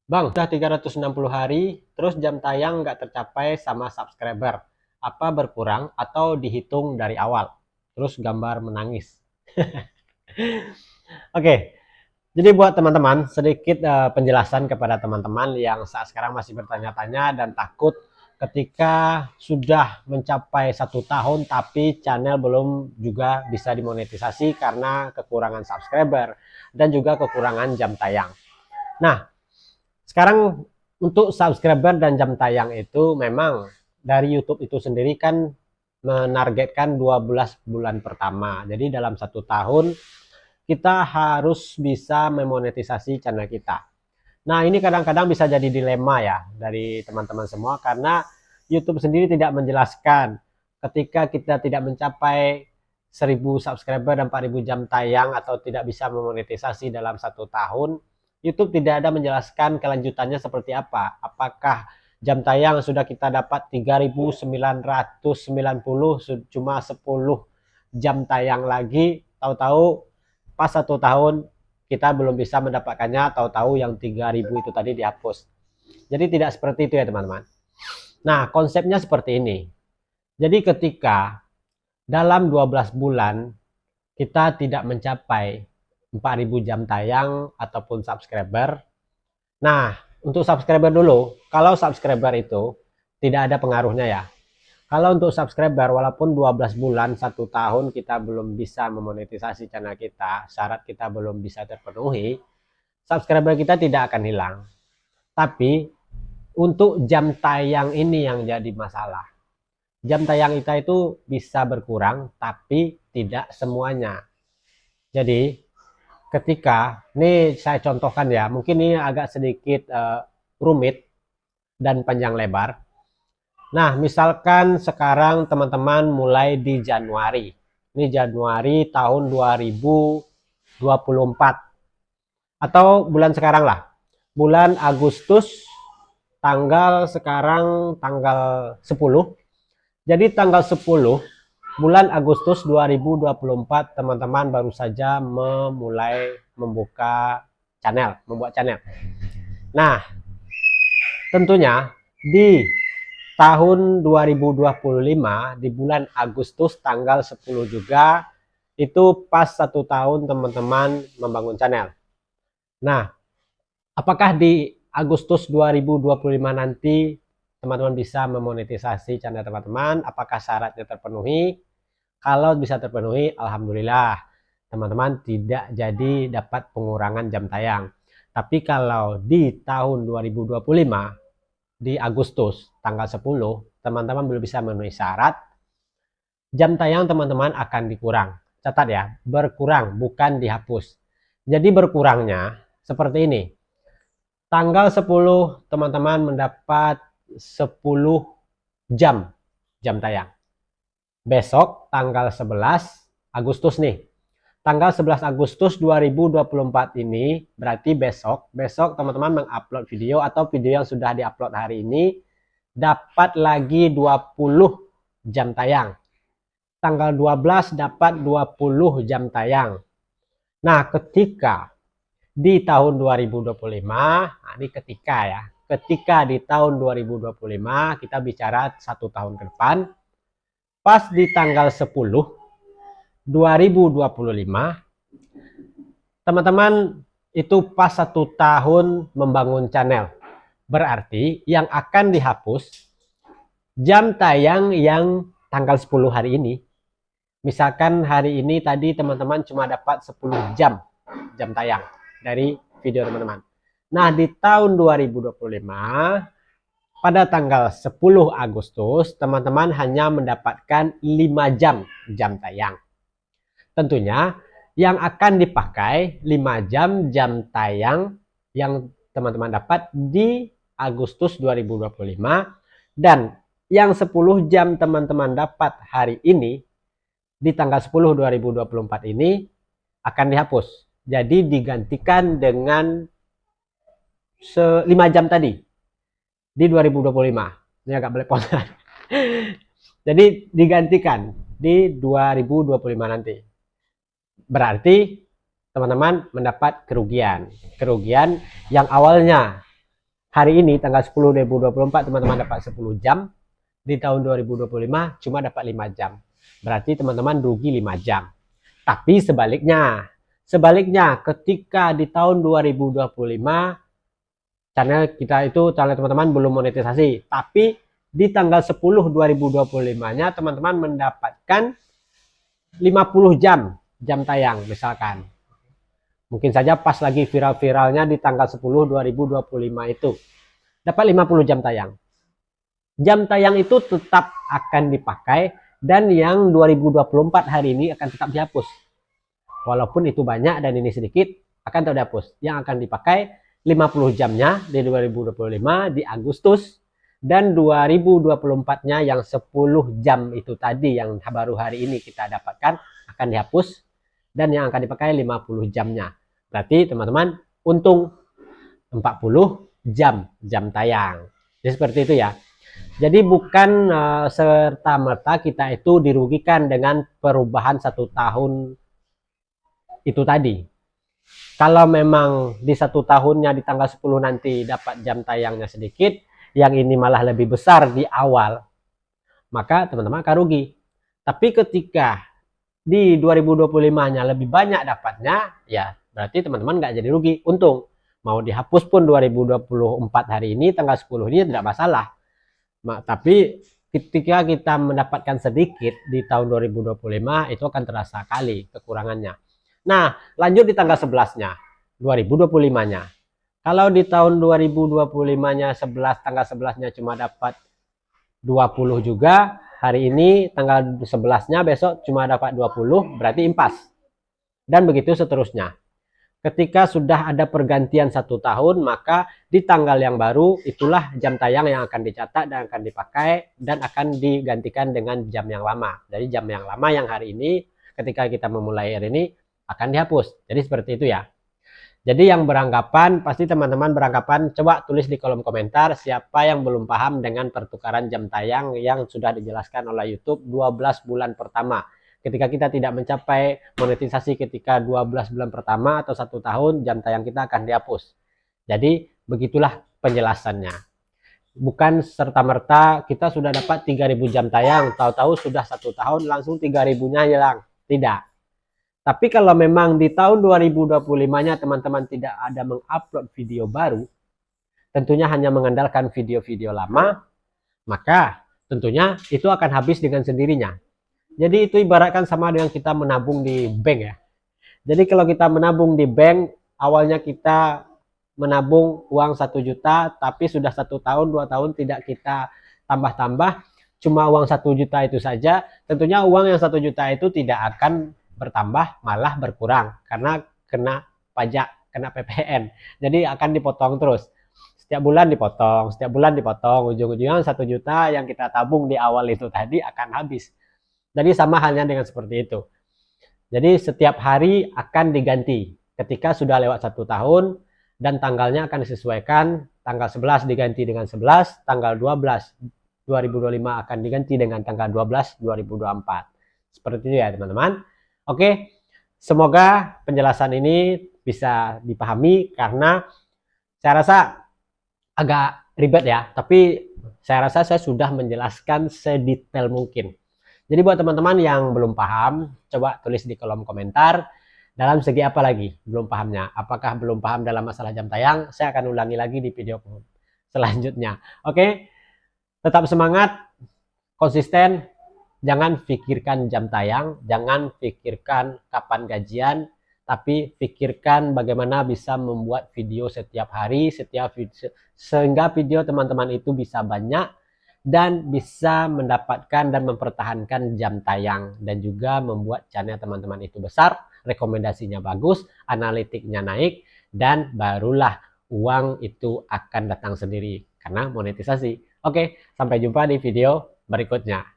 Bang, udah 360 hari, terus jam tayang nggak tercapai sama subscriber. Apa berkurang atau dihitung dari awal? Terus gambar menangis. Oke, jadi buat teman-teman, sedikit penjelasan kepada teman-teman yang saat sekarang masih bertanya-tanya dan takut ketika sudah mencapai 1 tahun tapi channel belum juga bisa dimonetisasi karena kekurangan subscriber dan juga kekurangan jam tayang. Nah, sekarang untuk subscriber dan jam tayang itu memang dari YouTube itu sendiri kan menargetkan 12 bulan pertama. Jadi dalam 1 tahun kita harus bisa memonetisasi channel kita. Nah, ini kadang-kadang bisa jadi dilema ya dari teman-teman semua karena YouTube sendiri tidak menjelaskan ketika kita tidak mencapai 1.000 subscriber dan 4.000 jam tayang atau tidak bisa memonetisasi dalam 1 tahun, YouTube tidak ada menjelaskan kelanjutannya seperti apa. Apakah jam tayang sudah kita dapat 3.990 cuma 10 jam tayang lagi, tahu-tahu pas 1 tahun kita belum bisa mendapatkannya, tahu-tahu yang 3.000 itu tadi dihapus. Jadi tidak seperti itu ya teman-teman. Nah, konsepnya seperti ini. Jadi ketika dalam 12 bulan kita tidak mencapai 4.000 jam tayang ataupun subscriber. Nah, untuk subscriber dulu, kalau subscriber itu tidak ada pengaruhnya ya. Kalau untuk subscriber, walaupun 12 bulan, 1 tahun kita belum bisa memonetisasi channel kita, syarat kita belum bisa terpenuhi, subscriber kita tidak akan hilang. Tapi untuk jam tayang ini yang jadi masalah. Jam tayang kita itu bisa berkurang, tapi tidak semuanya. Jadi ketika, ini saya contohkan ya, mungkin ini agak sedikit rumit dan panjang lebar. Nah, misalkan sekarang teman-teman mulai di Januari. Ini Januari tahun 2024. Atau bulan sekarang lah. Bulan Agustus, tanggal sekarang tanggal 10. Jadi tanggal 10 bulan Agustus 2024 teman-teman baru saja memulai membuat channel. Nah, tentunya di tahun 2025 di bulan Agustus tanggal 10 juga itu pas 1 tahun teman-teman membangun channel. Nah, apakah di Agustus 2025 nanti teman-teman bisa memonetisasi channel teman-teman? Apakah syaratnya terpenuhi? Kalau bisa terpenuhi, alhamdulillah teman-teman tidak jadi dapat pengurangan jam tayang. Tapi kalau di tahun 2025 di Agustus tanggal 10 teman-teman belum bisa memenuhi syarat, jam tayang teman-teman akan dikurang. Catat ya, berkurang bukan dihapus. Jadi berkurangnya seperti ini. Tanggal 10 teman-teman mendapat 10 jam tayang. Besok tanggal 11 Agustus nih. Tanggal 11 Agustus 2024 ini berarti besok teman-teman mengupload video atau video yang sudah diupload hari ini dapat lagi 20 jam tayang. Tanggal 12 dapat 20 jam tayang. Nah, ketika di tahun 2025, nah ini ketika di tahun 2025 kita bicara 1 tahun ke depan, pas di tanggal 10 2025 teman-teman itu pas 1 tahun membangun channel, berarti yang akan dihapus jam tayang yang tanggal 10 hari ini. Misalkan hari ini tadi teman-teman cuma dapat 10 jam tayang dari video teman-teman. Nah, di tahun 2025 pada tanggal 10 Agustus teman-teman hanya mendapatkan 5 jam tayang. Tentunya yang akan dipakai 5 jam tayang yang teman-teman dapat di Agustus 2025 dan yang 10 jam teman-teman dapat hari ini di tanggal 10 2024 ini akan dihapus. Jadi digantikan dengan 5 jam tadi di 2025. Ini agak belepotan. Jadi digantikan di 2025 nanti. Berarti teman-teman mendapat kerugian yang awalnya hari ini tanggal 10 2024 teman-teman dapat 10 jam, di tahun 2025 cuma dapat 5 jam. Berarti teman-teman rugi 5 jam. Tapi sebaliknya ketika di tahun 2025 channel kita itu, channel teman-teman belum monetisasi, tapi di tanggal 10 2025-nya teman-teman mendapatkan 50 jam tayang misalkan. Mungkin saja pas lagi viral-viralnya di tanggal 10 2025 itu dapat 50 jam tayang. Jam tayang itu tetap akan dipakai dan yang 2024 hari ini akan tetap dihapus. Walaupun itu banyak dan ini sedikit akan tetap dihapus. Yang akan dipakai 50 jamnya di 2025 di Agustus, dan 2024-nya yang 10 jam itu tadi yang baru hari ini kita dapatkan akan dihapus, dan yang akan dipakai 50 jamnya. Berarti teman-teman untung 40 jam tayang. Jadi seperti itu ya. Jadi bukan serta-merta kita itu dirugikan dengan perubahan 1 tahun itu tadi. Kalau memang di 1 tahunnya di tanggal 10 nanti dapat jam tayangnya sedikit, yang ini malah lebih besar di awal, maka teman-teman akan rugi. Tapi ketika di 2025-nya lebih banyak dapatnya, ya berarti teman-teman nggak jadi rugi, untung. Mau dihapus pun 2024 hari ini tanggal 10 ini tidak masalah. Tapi ketika kita mendapatkan sedikit di tahun 2025 itu akan terasa kali kekurangannya. Nah, lanjut di tanggal 11-nya, 2025-nya. Kalau di tahun 2025-nya 11, tanggal 11-nya cuma dapat 20 juga, hari ini tanggal 11-nya besok cuma dapat 20, berarti impas. Dan begitu seterusnya. Ketika sudah ada pergantian 1 tahun, maka di tanggal yang baru itulah jam tayang yang akan dicatat dan akan dipakai dan akan digantikan dengan jam yang lama. Jadi jam yang lama yang hari ini ketika kita memulai hari ini akan dihapus. Jadi seperti itu ya. Jadi yang beranggapan, pasti teman-teman beranggapan, coba tulis di kolom komentar siapa yang belum paham dengan pertukaran jam tayang yang sudah dijelaskan oleh YouTube 12 bulan pertama. Ketika kita tidak mencapai monetisasi ketika 12 bulan pertama atau 1 tahun, jam tayang kita akan dihapus. Jadi begitulah penjelasannya. Bukan serta-merta kita sudah dapat 3000 jam tayang, tahu-tahu sudah 1 tahun langsung 3000-nya hilang. Tidak. Tapi kalau memang di tahun 2025-nya teman-teman tidak ada mengupload video baru, tentunya hanya mengandalkan video-video lama, maka tentunya itu akan habis dengan sendirinya. Jadi itu ibaratkan sama dengan kita menabung di bank ya. Jadi kalau kita menabung di bank, awalnya kita menabung uang 1 juta, tapi sudah 1 tahun, 2 tahun tidak kita tambah-tambah, cuma uang 1 juta itu saja, tentunya uang yang 1 juta itu tidak akan bertambah, malah berkurang karena kena pajak, kena PPN. Jadi akan dipotong terus. Setiap bulan dipotong, ujung-ujungnya 1 juta yang kita tabung di awal itu tadi akan habis. Jadi sama halnya dengan seperti itu. Jadi setiap hari akan diganti. Ketika sudah lewat 1 tahun dan tanggalnya akan disesuaikan, tanggal 11 diganti dengan 11, tanggal 12 2025 akan diganti dengan tanggal 12 2024. Seperti itu ya teman-teman. Oke, semoga penjelasan ini bisa dipahami karena saya rasa agak ribet ya, tapi saya rasa saya sudah menjelaskan sedetail mungkin. Jadi buat teman-teman yang belum paham, coba tulis di kolom komentar dalam segi apa lagi belum pahamnya. Apakah belum paham dalam masalah jam tayang? Saya akan ulangi lagi di video selanjutnya. Oke, tetap semangat, konsisten. Jangan pikirkan jam tayang, jangan pikirkan kapan gajian, tapi pikirkan bagaimana bisa membuat video setiap hari, sehingga video teman-teman itu bisa banyak dan bisa mendapatkan dan mempertahankan jam tayang, dan juga membuat channel teman-teman itu besar, rekomendasinya bagus, analitiknya naik, dan barulah uang itu akan datang sendiri karena monetisasi. Oke, sampai jumpa di video berikutnya.